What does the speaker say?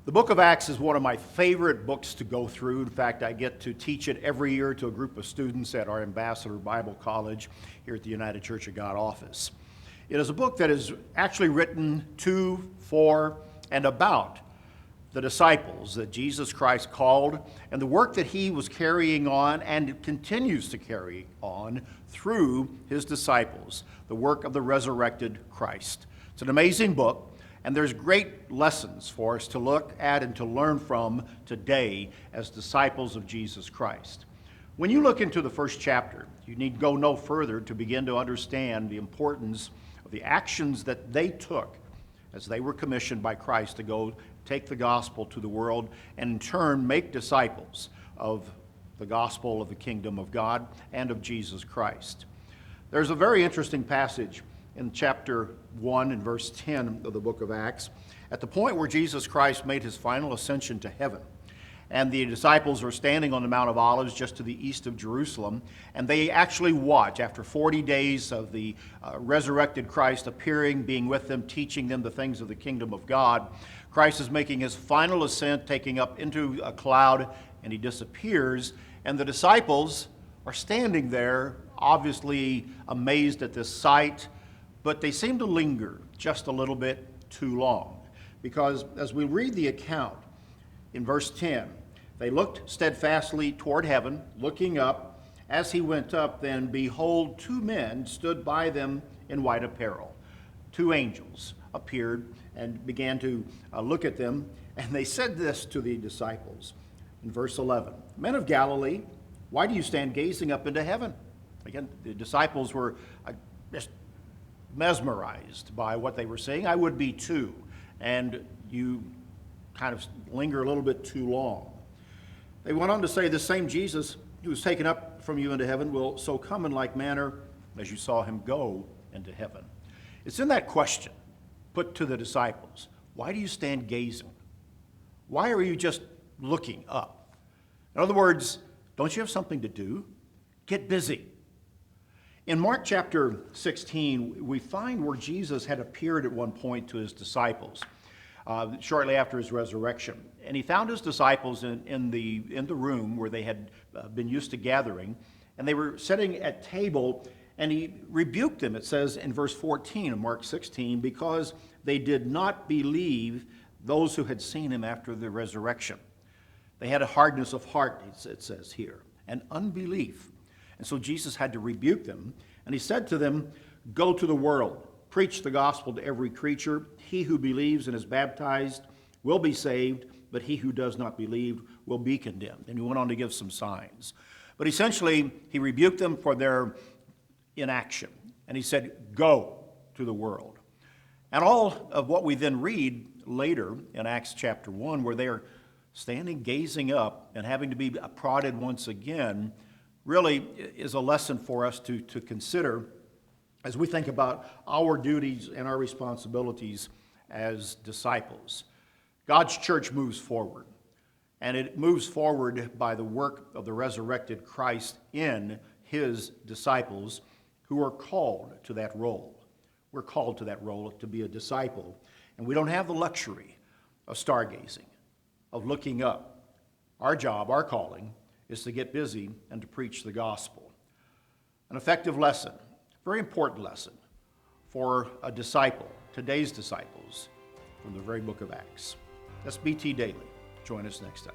The book of Acts is one of my favorite books to go through. In fact, I get to teach it every year to a group of students at our Ambassador Bible College here at the United Church of God office. It is a book that is actually written to, for, and about the disciples that Jesus Christ called and the work that he was carrying on and continues to carry on through his disciples, the work of the resurrected Christ. It's an amazing book. And there's great lessons for us to look at and to learn from today as disciples of Jesus Christ. When you look into the first chapter, you need go no further to begin to understand the importance of the actions that they took as they were commissioned by Christ to go take the gospel to the world and in turn make disciples of the gospel of the kingdom of God and of Jesus Christ. There's a very interesting passage in chapter 1 and verse 10 of the book of Acts, at the point where Jesus Christ made his final ascension to heaven. And the disciples were standing on the Mount of Olives just to the east of Jerusalem, and they actually watch, after 40 days of the resurrected Christ appearing, being with them, teaching them the things of the kingdom of God. Christ is making his final ascent, taking up into a cloud, and he disappears, and the disciples are standing there, obviously amazed at this sight, but they seem to linger just a little bit too long. Because as we read the account in verse 10, they looked steadfastly toward heaven, looking up. As he went up, then behold, two men stood by them in white apparel. Two angels appeared and began to look at them, and they said this to the disciples in verse 11, Men of Galilee, why do you stand gazing up into heaven? Again, the disciples were just mesmerized by what they were seeing. I would be too. And you kind of linger a little bit too long. They went on to say, the same Jesus who was taken up from you into heaven will so come in like manner as you saw him go into heaven. It's in that question put to the disciples. Why do you stand gazing? Why are you just looking up? In other words, don't you have something to do? Get busy. In Mark chapter 16, we find where Jesus had appeared at one point to his disciples shortly after his resurrection. And he found his disciples in the room where they had been used to gathering, and they were sitting at table, and he rebuked them, it says in verse 14 of Mark 16, because they did not believe those who had seen him after the resurrection. They had a hardness of heart, it says here, and unbelief. And so Jesus had to rebuke them, and he said to them, Go to the world, preach the gospel to every creature. He who believes and is baptized will be saved, but he who does not believe will be condemned. And he went on to give some signs. But essentially, he rebuked them for their inaction, and he said, Go to the world. And all of what we then read later in Acts chapter 1, where they are standing gazing up and having to be prodded once again, really is a lesson for us to consider as we think about our duties and our responsibilities as disciples. God's church moves forward, and it moves forward by the work of the resurrected Christ in his disciples who are called to that role. We're called to that role to be a disciple, and we don't have the luxury of stargazing, of looking up. Our job, our calling, is to get busy and to preach the gospel. An effective lesson, very important lesson for a disciple, today's disciples, from the very book of Acts. That's BT Daily. Join us next time.